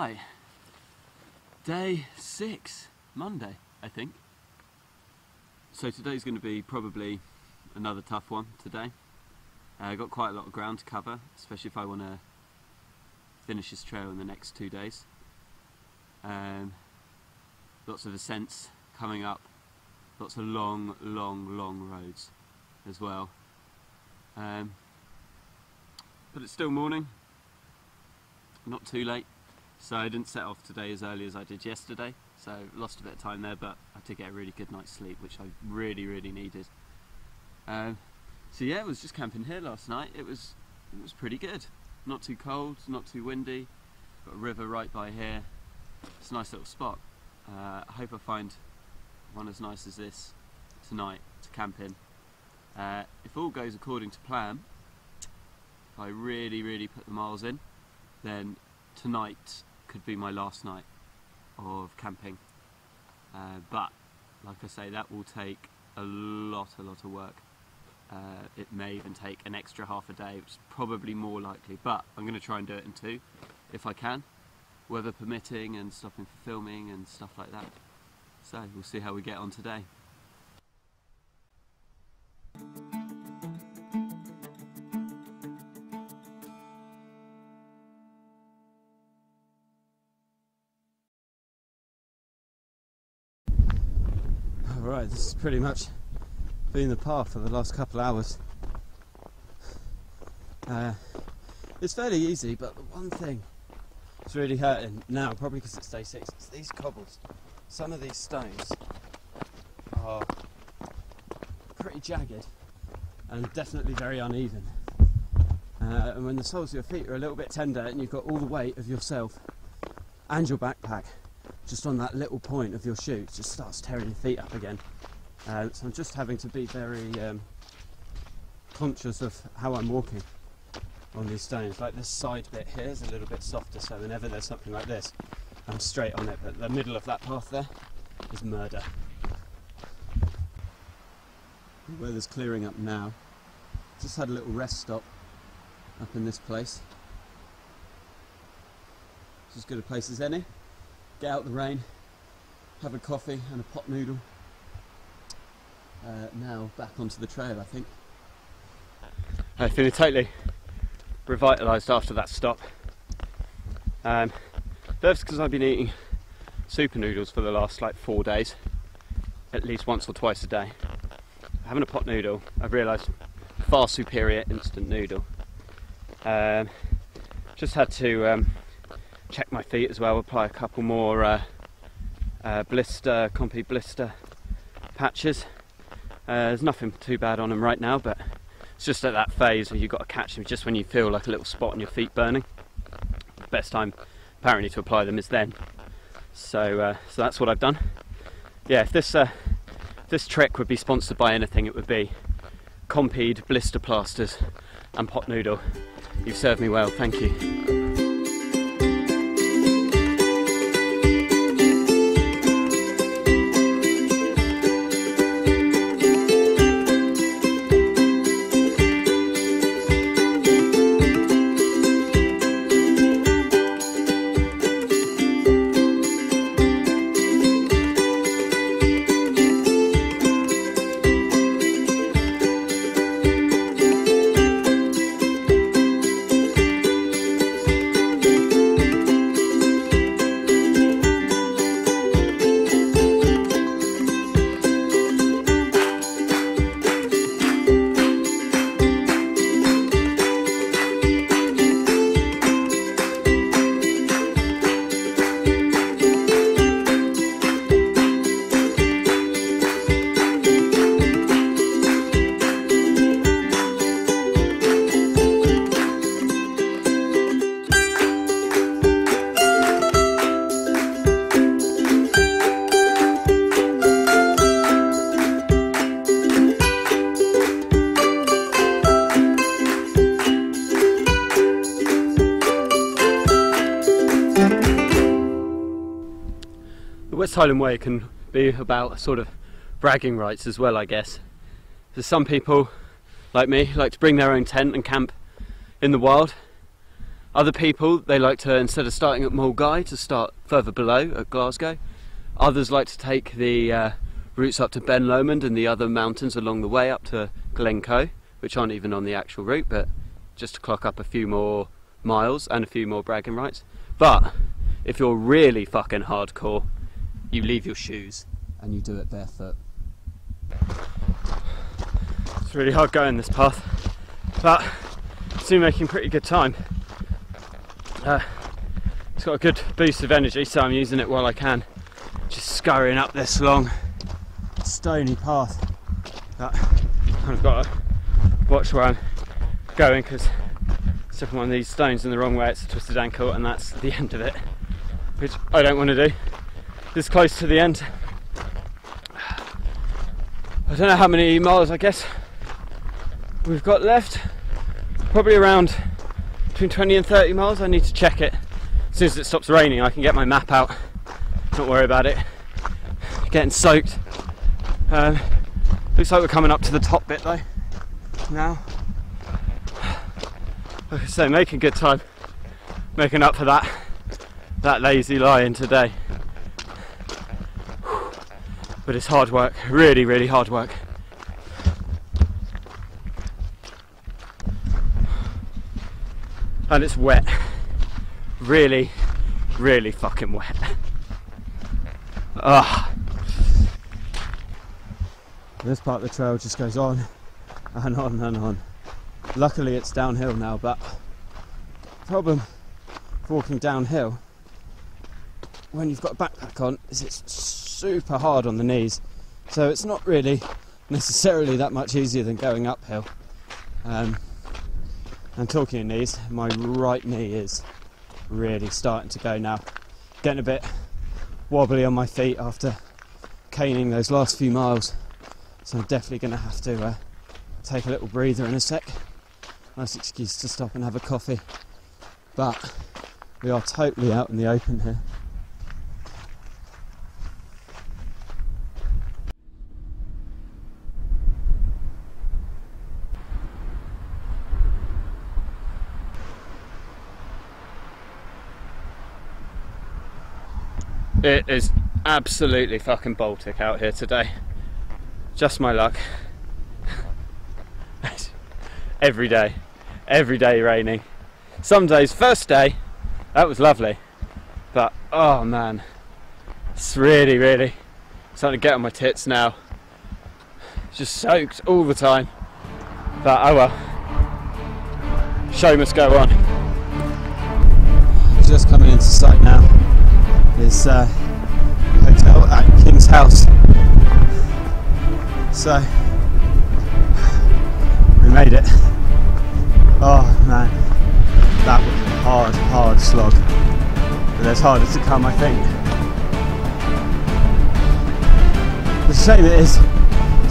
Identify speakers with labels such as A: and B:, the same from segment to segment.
A: Right, day 6, Monday, I think. So today's going to be probably another tough one today. I've got quite a lot of ground to cover, especially if I want to finish this trail in the next 2 days. Lots of ascents coming up, lots of long roads as well. But it's still morning, not too late, so I didn't set off today as early as I did yesterday, so lost a bit of time there, but I did get a really good night's sleep, which I really needed. So yeah, I was just camping here last night. It was pretty good. Not too cold, not too windy. Got a river right by here. It's a nice little spot. I hope I find one as nice as this tonight to camp in. If all goes according to plan, if I really put the miles in, then tonight could be my last night of camping. But like I say, that will take a lot of work. It may even take an extra half a day, which is probably more likely, but I'm going to try and do it in 2 if I can, weather permitting and stopping for filming and stuff like that. So we'll see how we get on today. Alright, this is pretty much been the path for the last couple of hours. It's fairly easy, but the one thing that's really hurting now, probably because it's day 6, is these cobbles. Some of these stones are pretty jagged and definitely very uneven. And when the soles of your feet are a little bit tender and you've got all the weight of yourself and your backpack just on that little point of your shoe, it just starts tearing your feet up again. So I'm just having to be very conscious of how I'm walking on these stones. Like this side bit here is a little bit softer, so whenever there's something like this, I'm straight on it, but the middle of that path there is murder. The weather's clearing up now. Just had a little rest stop up in this place. It's as good a place as any. Get out the rain, have a coffee and a pot noodle. Now back onto the trail, I think. I'm feeling totally revitalised after that stop. That's because I've been eating super noodles for the last 4 days, at least once or twice a day. Having a pot noodle, I've realised, far superior instant noodle. Just had to check my feet as well, apply a couple more Compi blister patches. There's nothing too bad on them right now, but it's just at that phase where you've got to catch them just when you feel like a little spot on your feet burning. The best time apparently to apply them is then. So that's what I've done. Yeah, if this trek would be sponsored by anything, it would be Compied blister plasters and pot noodle. You've served me well, thank you. West Highland Way can be about sort of bragging rights as well, I guess. So some people, like me, like to bring their own tent and camp in the wild. Other people, they like to, instead of starting at Mulgai, to start further below at Glasgow. Others like to take the routes up to Ben Lomond and the other mountains along the way up to Glencoe, which aren't even on the actual route, but just to clock up a few more miles and a few more bragging rights. But if you're really fucking hardcore, you leave your shoes and you do it barefoot. It's really hard going this path, but still making pretty good time. It's got a good boost of energy, so I'm using it while I can. Just scurrying up this long, stony path. But I've kind of got to watch where I'm going, because stepping one of these stones in the wrong way, it's a twisted ankle, and that's the end of it, which I don't want to do this close to the end. I don't know how many miles, I guess we've got left. Probably around between 20 and 30 miles. I need to check it. As soon as it stops raining, I can get my map out. Don't worry about it. Getting soaked. Looks like we're coming up to the top bit though. Now, like I say, making good time. Making up for that lazy lie-in today. But it's hard work. Really, really hard work. And it's wet. Really, really fucking wet. Ugh. This part of the trail just goes on and on and on. Luckily it's downhill now, but the problem with walking downhill when you've got a backpack on is it's super hard on the knees. So it's not really necessarily that much easier than going uphill. And talking of knees, my right knee is really starting to go now. Getting a bit wobbly on my feet after caning those last few miles. So I'm definitely going to have to take a little breather in a sec. Nice excuse to stop and have a coffee. But we are totally out in the open here. It is absolutely fucking Baltic out here today. Just my luck. every day raining. Some days, first day, that was lovely. But, oh man, it's really, really starting to get on my tits now. Just soaked all the time. But, oh well. Show must go on. Just coming into sight now. Is hotel at King's House. So we made it. Oh man, that was a hard slog, but there's harder to come, I think. The shame it is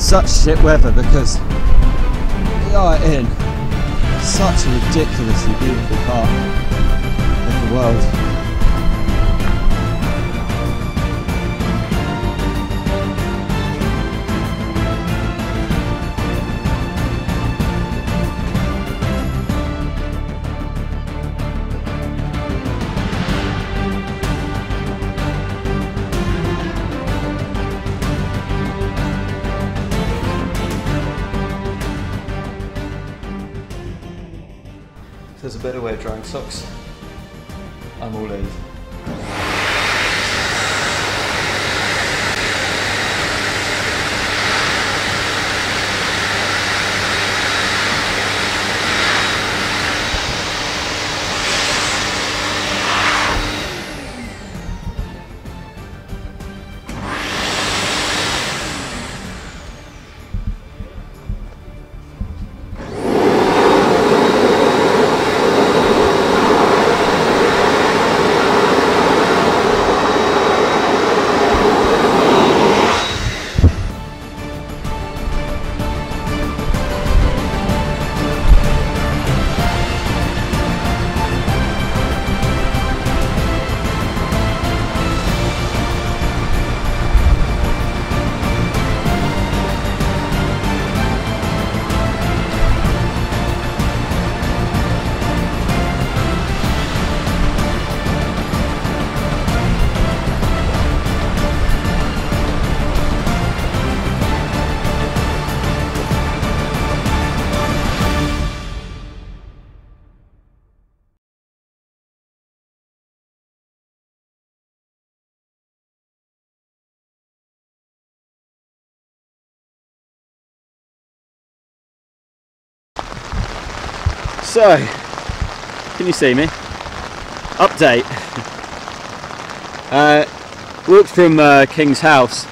A: such shit weather, because we are in such a ridiculously beautiful part of the world. There's a better way of drying socks. I'm all in. So, can you see me? Update. Walked from King's House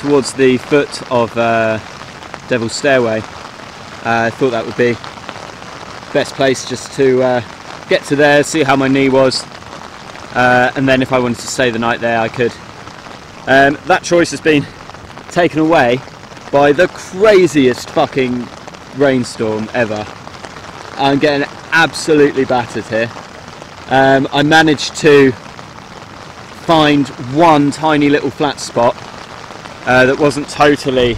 A: towards the foot of Devil's Stairway. I thought that would be the best place just to get to there, see how my knee was, and then if I wanted to stay the night there I could. That choice has been taken away by the craziest fucking rainstorm ever. I'm getting absolutely battered here. I managed to find one tiny little flat spot that wasn't totally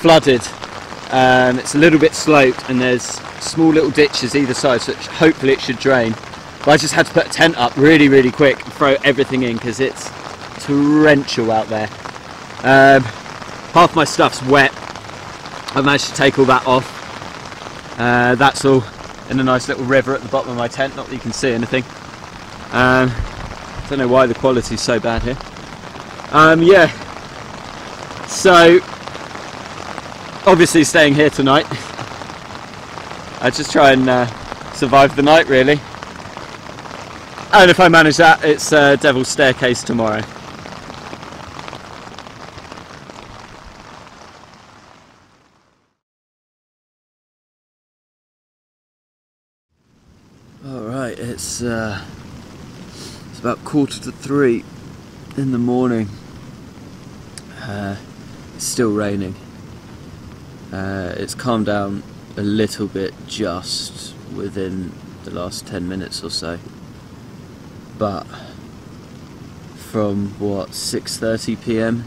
A: flooded. It's a little bit sloped and there's small little ditches either side, so hopefully it should drain. But I just had to put a tent up really quick and throw everything in because it's torrential out there. Half my stuff's wet. I managed to take all that off. That's all in a nice little river at the bottom of my tent, not that you can see anything. Don't know why the quality's so bad here. Yeah, so obviously staying here tonight. I just try and survive the night really, and if I manage that, it's Devil's Staircase tomorrow. Alright, it's about 2:45 in the morning. It's still raining. It's calmed down a little bit just within the last 10 minutes or so, but from what, 6:30 p.m.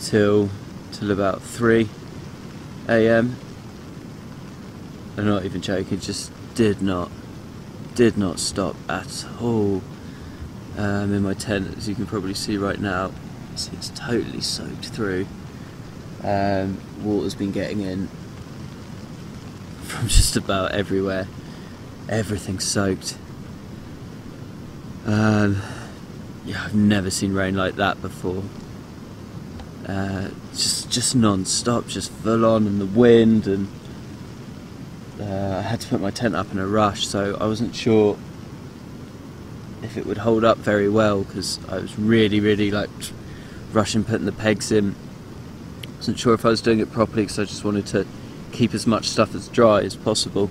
A: till about 3 a.m. I'm not even joking, just did not stop at all. In my tent, as you can probably see right now, it's totally soaked through. Water's been getting in from just about everywhere. Everything's soaked. Yeah, I've never seen rain like that before. Just non-stop, just full on, and the wind, and I had to put my tent up in a rush, so I wasn't sure if it would hold up very well because I was really like rushing putting the pegs in. Wasn't sure if I was doing it properly because I just wanted to keep as much stuff as dry as possible.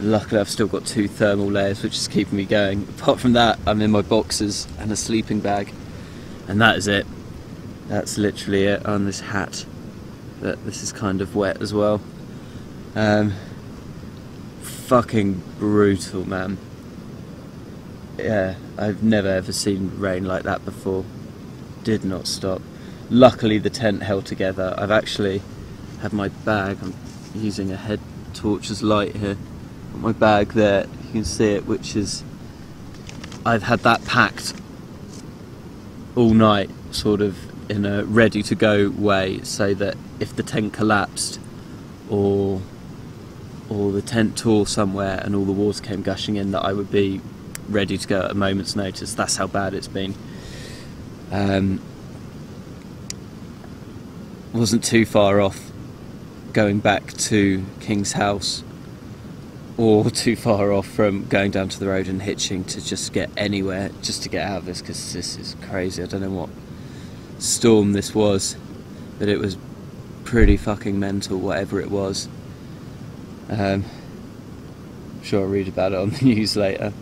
A: Luckily I've still got 2 thermal layers which is keeping me going. Apart from that, I'm in my boxers and a sleeping bag, and that is it. That's literally it. On this hat, but this is kind of wet as well. Fucking brutal, man. Yeah, I've never ever seen rain like that before. Did not stop. Luckily the tent held together. I've actually had my bag, I'm using a head torch as light here. Got my bag there, you can see it, which is, I've had that packed all night, sort of in a ready to go way, so that if the tent collapsed or the tent tore somewhere and all the water came gushing in, that I would be ready to go at a moment's notice. That's how bad it's been. Wasn't too far off going back to King's House, or too far off from going down to the road and hitching to just get anywhere, just to get out of this, because this is crazy. I don't know what storm this was, but it was pretty fucking mental, whatever it was. I'm sure I'll read about it on the news later.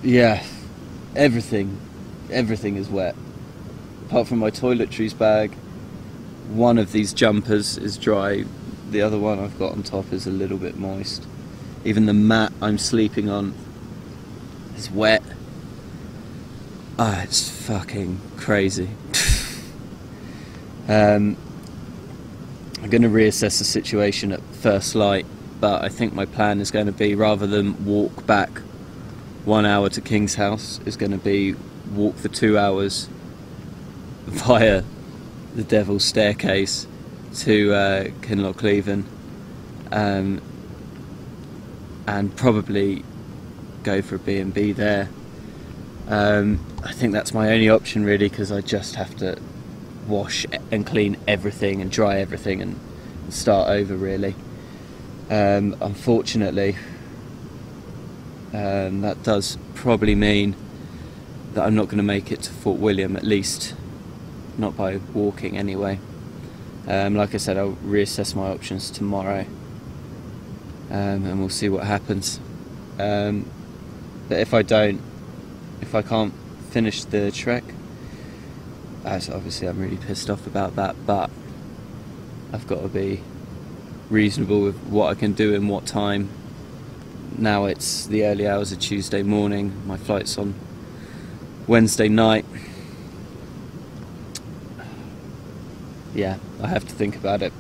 A: Yeah, everything is wet. Apart from my toiletries bag, one of these jumpers is dry, the other one I've got on top is a little bit moist. Even the mat I'm sleeping on is wet. Ah, it's fucking crazy. I'm going to reassess the situation at first light, but I think my plan is going to be, rather than walk back 1 hour to King's House, is going to be walk for 2 hours via the Devil's Staircase to Kinlochleven, and probably go for a B&B there. I think that's my only option really, because I just have to wash and clean everything and dry everything and start over really. Unfortunately, that does probably mean that I'm not going to make it to Fort William, at least not by walking anyway. Like I said, I'll reassess my options tomorrow, and we'll see what happens. But if I can't finish the trek, obviously I'm really pissed off about that, but I've got to be reasonable with what I can do in what time. Now it's the early hours of Tuesday morning, my flight's on Wednesday night. Yeah, I have to think about it.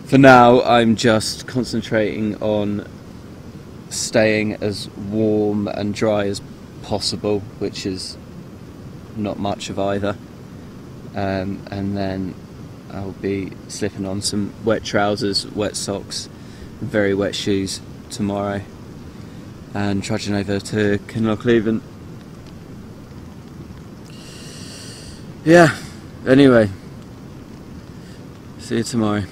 A: For now, I'm just concentrating on staying as warm and dry as possible, which is not much of either. And then I'll be slipping on some wet trousers, wet socks, and very wet shoes tomorrow, and trudging over to Kinlochleven. Yeah, anyway, see you tomorrow.